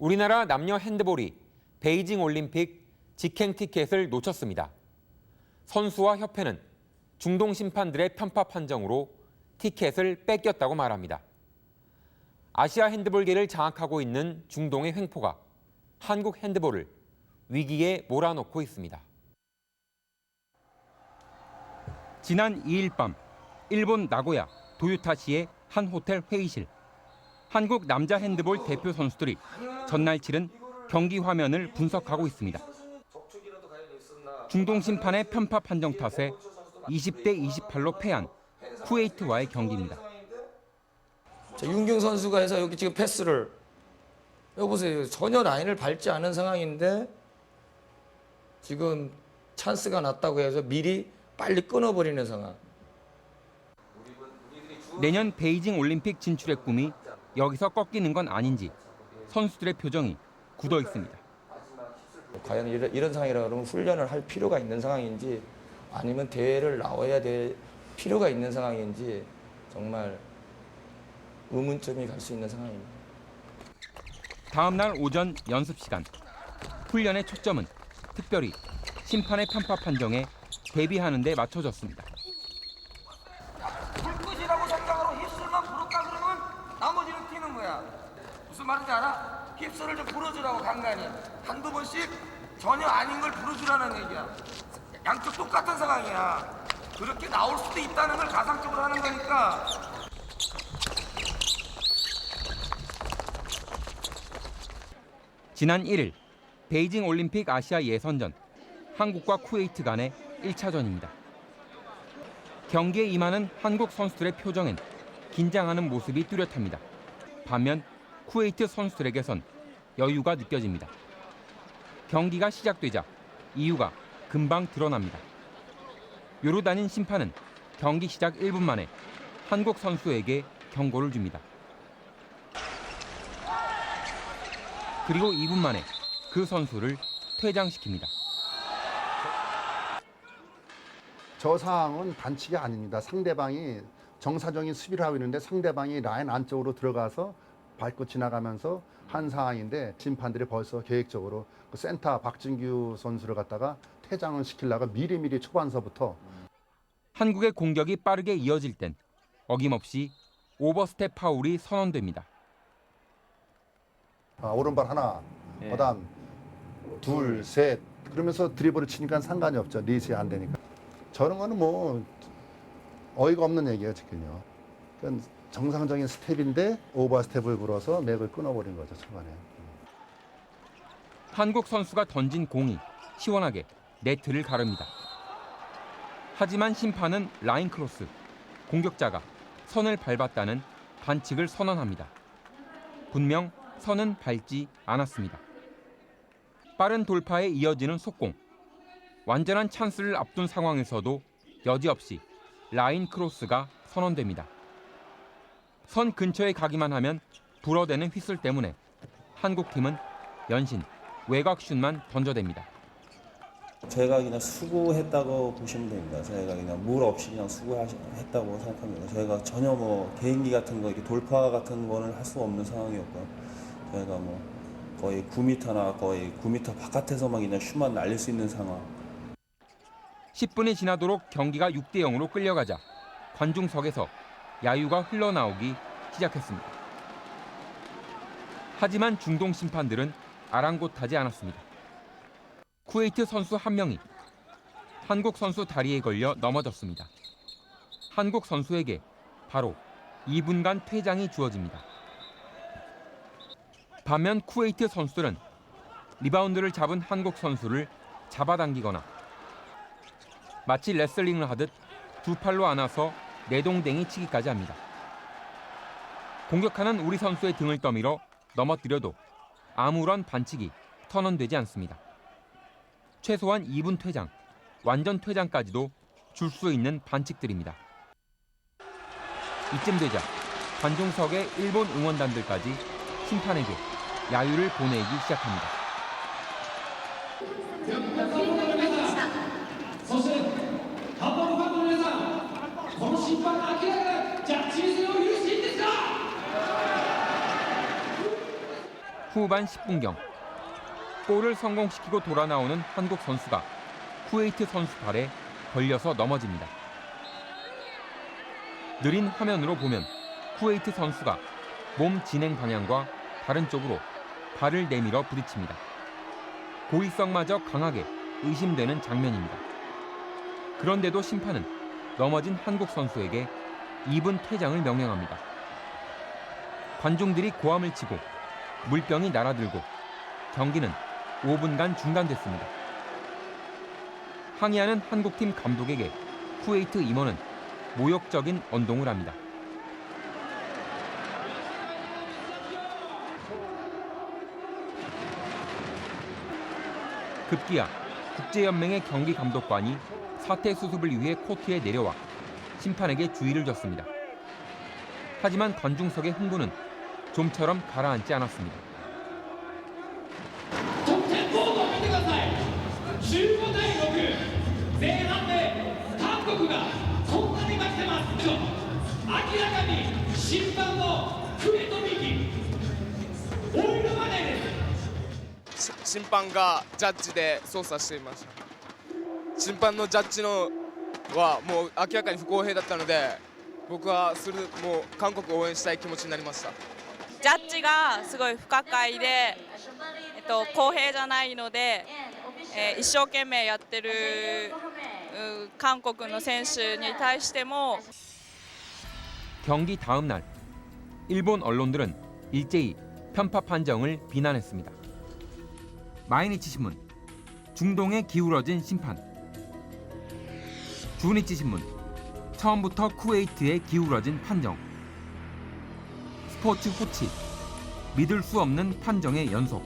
우리나라 남녀 핸드볼이 베이징 올림픽 직행 티켓을 놓쳤습니다. 선수와 협회는 중동 심판들의 편파 판정으로 티켓을 뺏겼다고 말합니다. 아시아 핸드볼계를 장악하고 있는 중동의 횡포가 한국 핸드볼을 위기에 몰아넣고 있습니다. 지난 2일 밤 일본 나고야 도요타시의 한 호텔 회의실. 한국 남자 핸드볼 대표 선수들이 전날 치른 경기 화면을 분석하고 있습니다. 중동 심판의 편파 판정 탓에 20대 28로 패한 쿠웨이트와의 경기입니다. 윤경 선수가 해서 여기 지금 패스를 여보세요. 전혀 라인을 밟지 않은 상황인데 지금 찬스가 났다고 해서 미리 빨리 끊어버리는 상황. 내년 베이징 올림픽 진출의 꿈이 여기서 꺾이는 건 아닌지 선수들의 표정이 굳어 있습니다. 과연 이런 상황이라 그러면 훈련을 할 필요가 있는 상황인지 아니면 대회를 나와야 될 필요가 있는 상황인지 정말 의문점이 갈 수 있는 상황입니다. 다음 날 오전 연습 시간. 훈련의 초점은 특별히 심판의 편파 판정에 대비하는 데 맞춰졌습니다. 불끝이라고 생각으로 힙술만 불었다 그러면 나머지는 튀는 거야. 무슨 말인지 알아? 힙술을 좀 불어주라고 간간히. 한두 번씩 전혀 아닌 걸 불어주라는 얘기야. 양쪽 똑같은 상황이야. 그렇게 나올 수도 있다는 걸 가상적으로 하는 거니까. 지난 1일 베이징 올림픽 아시아 예선전 한국과 쿠웨이트 간의 1차전입니다. 경기에 임하는 한국 선수들의 표정엔 긴장하는 모습이 뚜렷합니다. 반면 쿠웨이트 선수들에게선 여유가 느껴집니다. 경기가 시작되자 이유가 금방 드러납니다. 요르단인 심판은 경기 시작 1분 만에 한국 선수에게 경고를 줍니다. 그리고 2분 만에 그 선수를 퇴장시킵니다. 저 상황은 반칙이 아닙니다. 상대방이 정사적인 수비를 하고 있는데 상대방이 라인 안쪽으로 들어가서 밟고 지나가면서 한 상황인데 심판들이 벌써 계획적으로 그 센터 박진규 선수를 갖다가 퇴장을 시키려고 미리미리 초반서부터. 한국의 공격이 빠르게 이어질 땐 어김없이 오버스텝 파울이 선언됩니다. 오른발 하나, 그다음 둘, 셋 그러면서 드리블을 치니까 상관이 없죠. 리스가 안 되니까. 저런 거는 뭐 어이가 없는 얘기예요, 지금요. 그러니까 정상적인 스텝인데 오버 스텝을 불어서 맥을 끊어버린 거죠, 초반에. 한국 선수가 던진 공이 시원하게 네트를 가릅니다. 하지만 심판은 라인 크로스, 공격자가 선을 밟았다는 반칙을 선언합니다. 분명 선은 밟지 않았습니다. 빠른 돌파에 이어지는 속공. 완전한 찬스를 앞둔 상황에서도 여지없이 라인 크로스가 선언됩니다. 선 근처에 가기만 하면 불어대는 휘슬 때문에 한국팀은 연신 외곽슛만 던져댑니다. 저희가 그냥 수고했다고 보시면 됩니다. 저희가 그냥 물 없이 그냥 수고했다고 생각합니다. 저희가 전혀 뭐 개인기 같은 거, 이렇게 돌파 같은 거는 할 수 없는 상황이었고요. 저희가 뭐 거의 9m나 거의 9m 바깥에서만 그냥 슛만 날릴 수 있는 상황. 10분이 지나도록 경기가 6대 0으로 끌려가자 관중석에서 야유가 흘러나오기 시작했습니다. 하지만 중동 심판들은 아랑곳하지 않았습니다. 쿠웨이트 선수 한 명이 한국 선수 다리에 걸려 넘어졌습니다. 한국 선수에게 바로 2분간 퇴장이 주어집니다. 반면 쿠웨이트 선수들은 리바운드를 잡은 한국 선수를 잡아당기거나 마치 레슬링을 하듯 두 팔로 안아서 내동댕이 치기까지 합니다. 공격하는 우리 선수의 등을 떠밀어 넘어뜨려도 아무런 반칙이 선언되지 않습니다. 최소한 2분 퇴장, 완전 퇴장까지도 줄 수 있는 반칙들입니다. 이쯤 되자 관중석의 일본 응원단들까지 심판에게 야유를 보내기 시작합니다. 후반 10분경 골을 성공시키고 돌아 나오는 한국 선수가 쿠웨이트 선수 발에 걸려서 넘어집니다. 느린 화면으로 보면 쿠웨이트 선수가 몸 진행 방향과 다른 쪽으로 발을 내밀어 부딪힙니다. 고의성마저 강하게 의심되는 장면입니다. 그런데도 심판은 넘어진 한국 선수에게 2분 퇴장을 명령합니다. 관중들이 고함을 치고 물병이 날아들고 경기는 5분간 중단됐습니다. 항의하는 한국팀 감독에게 쿠웨이트 임원은 모욕적인 언동을 합니다. 급기야 국제연맹의 경기 감독관이 사태 수습을 위해 코트에 내려와 심판에게 주의를 줬습니다. 하지만 관중석의 흥분은 좀처럼 가라앉지 않았습니다. 15対6前半で韓国がこんなに負けてます明らかに審判の笛と右オイルマネーです。審判がジャッジで操作していました。審判のジャッジのはもう明らかに不公平だったので、僕はもう韓国を応援したい気持ちになりました。ジャッジがすごい不可解で、公平じゃないので、一生懸命やってる韓国の選手に対しても 경기 다음 날 일본 언론들은 일제히 편파 판정을 비난했습니다. 마이니치 신문 중동에 기울어진 심판, 주니치 신문 처음부터 쿠웨이트에 기울어진 판정, 스포츠 후치 믿을 수 없는 판정의 연속.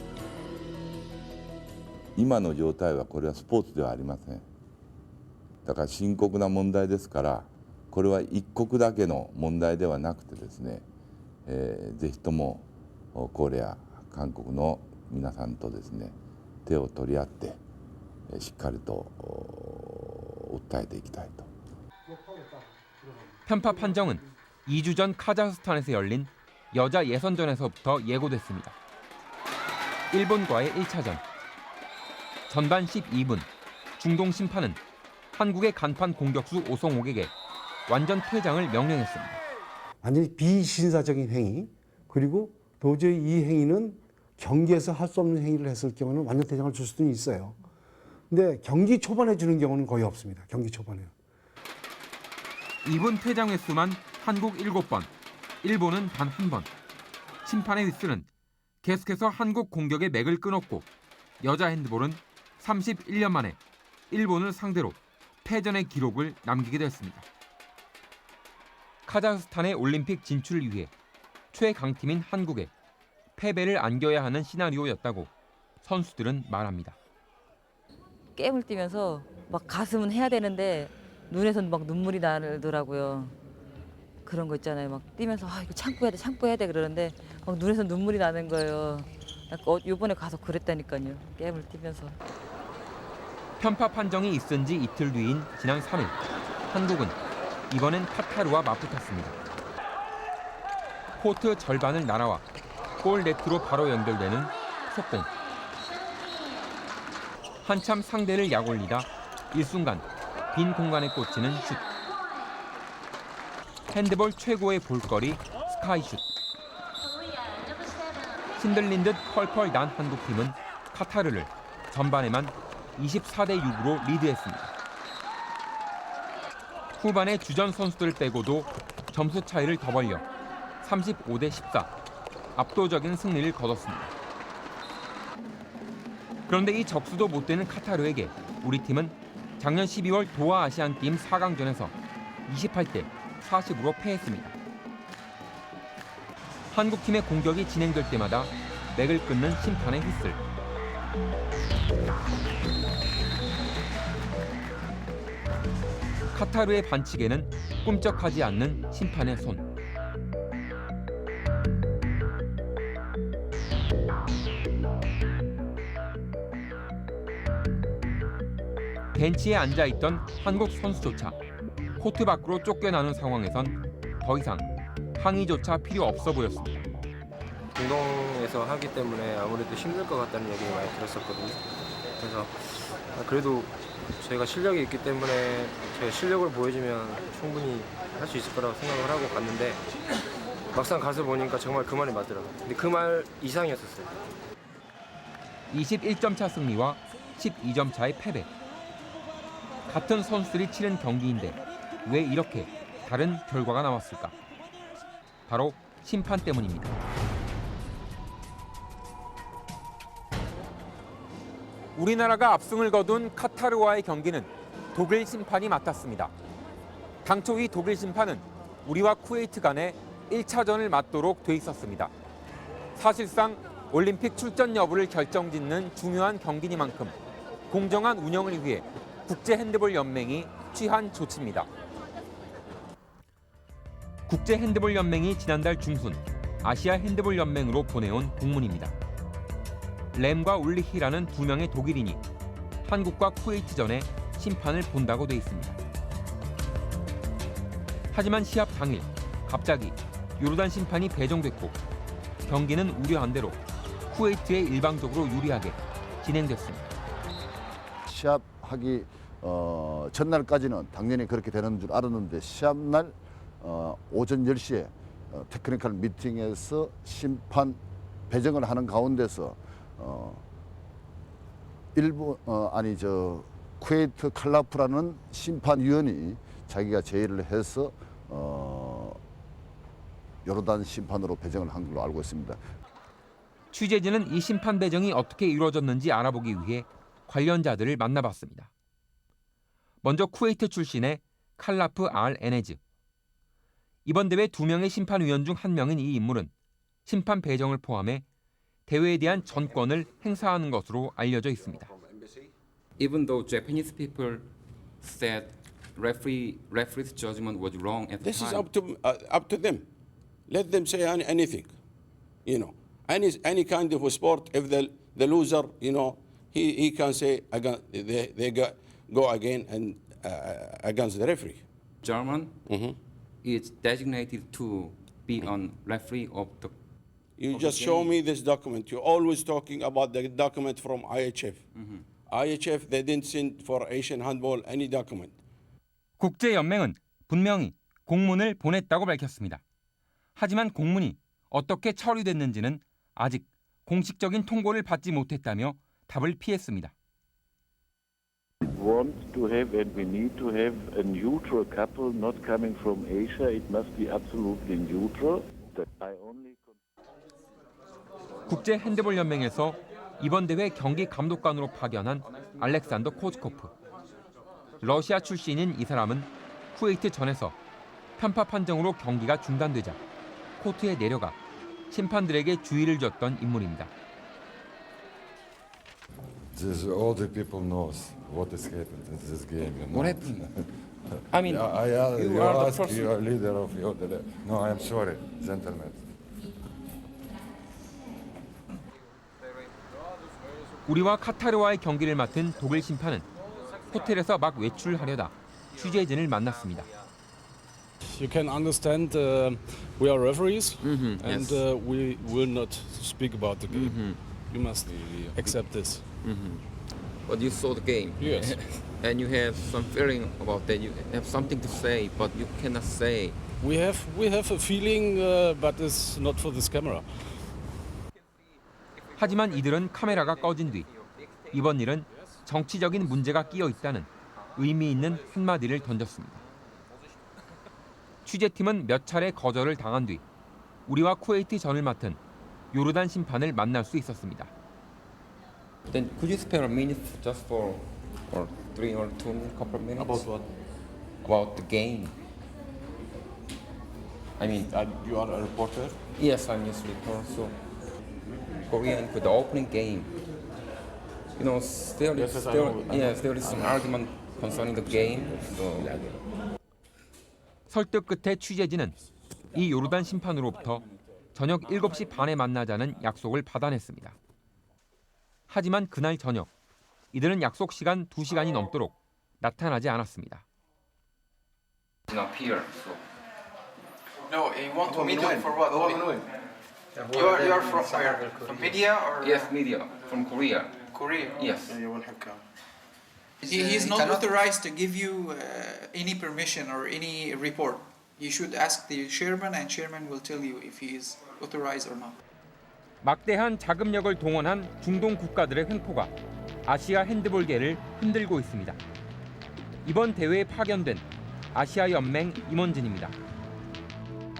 今の状態はこれはスポーツではありません。だから深刻な問題ですから、これは一国だけの問題ではなくてですね、ぜひともコリア、韓国の皆さんとですね、手を取り合ってしっかりと訴えていきたいと。 편파 판정은 2주 전 카자흐스탄에서 열린 여자 예선전에서부터 예고됐습니다. 일본과의 1차전. 전반 12분 중동 심판은 한국의 간판 공격수 오송옥에게 완전 퇴장을 명령했습니다. 완전히 비신사적인 행위, 그리고 도저히 이 행위는 경기에서 할 수 없는 행위를 했을 경우는 완전 퇴장을 줄 수도 있어요. 근데 경기 초반에 주는 경우는 거의 없습니다. 경기 초반에는. 2분 퇴장 횟수만 한국 7번, 일본은 단 1번. 심판의 휘슬은 계속해서 한국 공격의 맥을 끊었고 여자 핸드볼은 31년 만에 일본을 상대로 패전의 기록을 남기게 됐습니다. 카자흐스탄의 올림픽 진출을 위해 최강팀인 한국에 패배를 안겨야 하는 시나리오였다고 선수들은 말합니다. 게임을 뛰면서 막 가슴은 해야 되는데 눈에선 막 눈물이 나더라고요. 그런 거 있잖아요. 막 뛰면서 이거 참고 해야 돼 그러는데 막 눈에서 눈물이 나는 거예요. 이번에 가서 그랬다니까요. 게임을 뛰면서. 편파 판정이 있은 지 이틀 뒤인 지난 3일 한국은 이번엔 카타르와 맞붙었습니다. 코트 절반을 날아와 골 네트로 바로 연결되는 속공. 한참 상대를 약올리다 일순간 빈 공간에 꽂히는 슛. 핸드볼 최고의 볼거리 스카이슛. 신들린 듯 펄펄 난 한국팀은 카타르를 전반에만 24대 6으로 리드했습니다. 후반에 주전 선수들 빼고도 점수 차이를 더 벌려 35대 14 압도적인 승리를 거뒀습니다. 그런데 이 적수도 못 되는 카타르에게 우리 팀은 작년 12월 도하 아시안게임 4강전에서 28대 40으로 패했습니다. 한국팀의 공격이 진행될 때마다 맥을 끊는 심판의 휘슬. 카타르의 반칙에는 꿈쩍하지 않는 심판의 손. 벤치에 앉아있던 한국 선수조차 코트 밖으로 쫓겨나는 상황에선 더 이상 항의조차 필요 없어 보였습니다. 공동에서 하기 때문에 아무래도 힘들 것 같다는 얘기를 많이 들었었거든요. 그래서 그래도 저희가 실력이 있기 때문에 제 실력을 보여주면 충분히 할 수 있을 거라고 생각을 하고 갔는데 막상 가서 보니까 정말 그 말이 맞더라고요. 근데 그 말 이상이었었어요. 21점 차 승리와 12점 차의 패배. 같은 선수들이 치른 경기인데 왜 이렇게 다른 결과가 나왔을까? 바로 심판 때문입니다. 우리나라가 압승을 거둔 카타르와의 경기는 독일 심판이 맡았습니다. 당초 이 독일 심판은 우리와 쿠웨이트 간에 1차전을 맞도록 돼 있었습니다. 사실상 올림픽 출전 여부를 결정짓는 중요한 경기니만큼 공정한 운영을 위해 국제핸드볼 연맹이 취한 조치입니다. 국제핸드볼 연맹이 지난달 중순 아시아 핸드볼 연맹으로 보내온 공문입니다. 램과 울리히라는 두 명의 독일인이 한국과 쿠웨이트전에 심판을 본다고 돼 있습니다. 하지만 시합 당일 갑자기 요르단 심판이 배정됐고 경기는 우려한 대로 쿠웨이트에 일방적으로 유리하게 진행됐습니다. 시합하기 전날까지는 당연히 그렇게 되는 줄 알았는데 시합날 오전 10시에 테크니컬 미팅에서 심판 배정을 하는 가운데서 쿠웨이트 칼라프라는 심판위원이 자기가 제의를 해서 요르단 심판으로 배정을 한 걸로 알고 있습니다. 취재진은 이 심판 배정이 어떻게 이루어졌는지 알아보기 위해 관련자들을 만나봤습니다. 먼저 쿠웨이트 출신의 칼라프 알 에네즈. 이번 대회 2명의 심판위원 중 1명인 이 인물은 심판 배정을 포함해 대회에 대한 전권을 행사하는 것으로 알려져 있습니다. Even though Japanese people said referee's judgment was wrong at the This is time. up to them. Let them say anything, you know. Any kind of a sport. If the loser, you know, he can say again. They go again and against the referee. German is designated to be on referee of the. You just show me this document. You're always talking about the document from IHF. IHF, they didn't send for Asian handball any document. 국제연맹은 분명히 공문을 보냈다고 밝혔습니다. 하지만 공문이 어떻게 처리됐는지는 아직 공식적인 통보를 받지 못했다며 답을 피했습니다. We want to have and we need to have a neutral couple not coming from Asia. It must be absolutely neutral. 국제 핸드볼 연맹에서 이번 대회 경기 감독관으로 파견한 알렉산더 코즈코프. 러시아 출신인 이 사람은 쿠웨이트 전에서 편파 판정으로 경기가 중단되자 코트에 내려가 심판들에게 주의를 줬던 인물입니다. All the people knows what has happened in this game. You know? What happened? I mean, you ask your leader of your. No, I am sorry, gentlemen. 우리와 카타르와의 경기를 맡은 독일 심판은 호텔에서 막 외출하려다 취재진을 만났습니다. You can understand we are referees and yes. We will not speak about the game. You must accept this. But you saw the game. Yes. And you have some feeling about that. You have something to say, but you cannot say. We have a feeling, but it's not for this camera. 하지만 이들은 카메라가 꺼진 뒤 이번 일은 정치적인 문제가 끼어 있다는 의미 있는 한마디를 던졌습니다. 취재팀은 몇 차례 거절을 당한 뒤 우리와 쿠웨이트 전을 맡은 요르단 심판을 만날 수 있었습니다. Then could you spare a minute just for 3 or 2 couple minutes? About what? About the game. I mean, you are a reporter? Yes, I'm news reporter. So Korean with the opening game. You know, there is some argument concerning the game. So. 설득 끝에 취재진은 이 요르단 심판으로부터 저녁 7시 반에 만나자는 약속을 받아냈습니다. 하지만 그날 저녁 이들은 약속 시간 2시간이 넘도록 나타나지 않았습니다. Not here. So. No, you want to meet him for what? You are from where? From media or? Yes, media from Korea. Korea. Yes. He is not authorized to give you any permission or any report. You should ask the chairman, and chairman will tell you if he is authorized or not. 막대한 자금력을 동원한 중동 국가들의 횡포가 아시아 핸드볼계를 흔들고 있습니다. 이번 대회에 파견된 아시아 연맹 임원진입니다.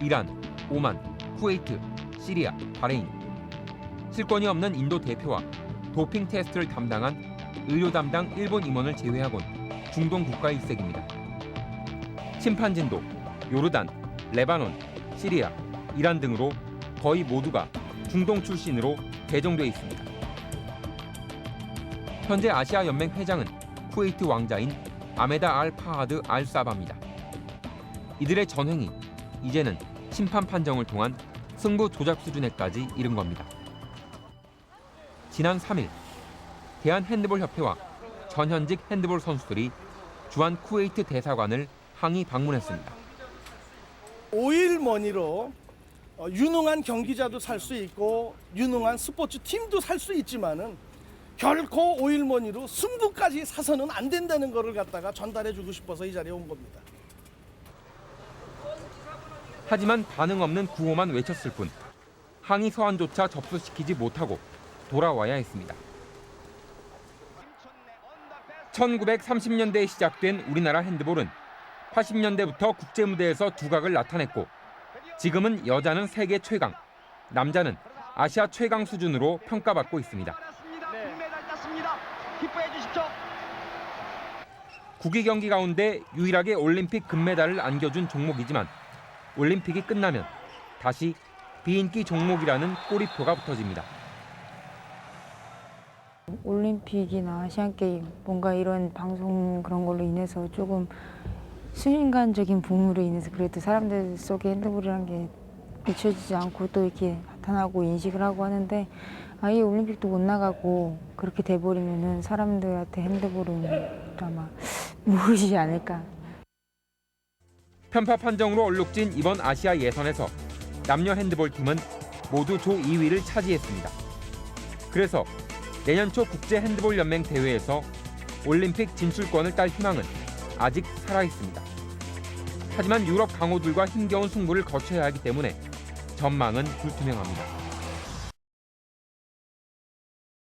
이란, 오만, 쿠웨이트, 시리아, 바레인. 실권이 없는 인도 대표와 도핑 테스트를 담당한 의료 담당 일본 임원을 제외하곤 중동 국가 일색입니다. 심판진도 요르단, 레바논, 시리아, 이란 등으로 거의 모두가 중동 출신으로 배정돼 있습니다. 현재 아시아 연맹 회장은 쿠웨이트 왕자인 아메다 알 파하드 알 사바입니다. 이들의 전횡이 이제는 심판 판정을 통한 승부 조작 수준에까지 이른 겁니다. 지난 3일 대한핸드볼협회와 전현직 핸드볼 선수들이 주한 쿠웨이트 대사관을 항의 방문했습니다. 오일머니로 유능한 경기자도 살 수 있고 유능한 스포츠 팀도 살 수 있지만은 결코 오일머니로 승부까지 사서는 안 된다는 거를 갖다가 전달해주고 싶어서 이 자리에 온 겁니다. 하지만 반응 없는 구호만 외쳤을 뿐 항의 서한조차 접수시키지 못하고 돌아와야 했습니다. 1930년대에 시작된 우리나라 핸드볼은 80년대부터 국제무대에서 두각을 나타냈고 지금은 여자는 세계 최강, 남자는 아시아 최강 수준으로 평가받고 있습니다. 국위 경기 가운데 유일하게 올림픽 금메달을 안겨준 종목이지만 올림픽이 끝나면 다시 비인기 종목이라는 꼬리표가 붙어집니다. 올림픽이나 아시안게임 뭔가 이런 방송 그런 걸로 인해서 조금 순간적인 붐으로 인해서 그래도 사람들 속에 핸드볼이라는 게 잊혀지지 않고 또 이렇게 나타나고 인식을 하고 하는데 아예 올림픽도 못 나가고 그렇게 돼버리면은 사람들한테 핸드볼은 아마 모르지 않을까. 편파 판정으로 얼룩진 이번 아시아 예선에서 남녀 핸드볼 팀은 모두 조 2위를 차지했습니다. 그래서 내년 초 국제 핸드볼 연맹 대회에서 올림픽 진출권을 딸 희망은 아직 살아있습니다. 하지만 유럽 강호들과 힘겨운 승부를 거쳐야 하기 때문에 전망은 불투명합니다.